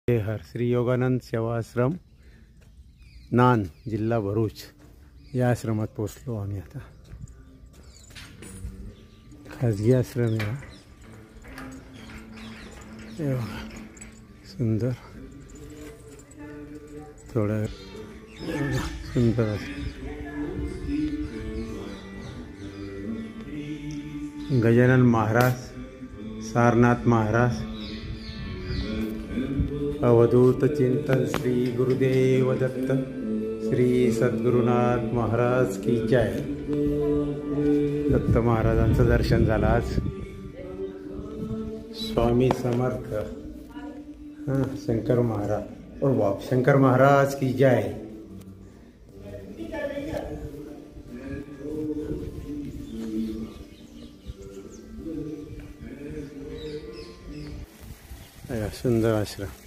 हर श्री योगानंद सेवा आश्रम नान जिल्हा भरूच या आश्रमात पोचलो आम्ही आता। खाजगी आश्रम आहे हे बघा, सुंदर थोडं सुंदर गजानन महाराज, सारनाथ महाराज, अवधूत चिंतन श्री गुरुदेव दत्त, श्री सद्गुरुनाथ महाराज की जय। दत्त महाराजांचं दर्शन झालं आज। स्वामी समर्थ, शंकर महाराज और बाप शंकर महाराज की जय। सुंदर आश्रम।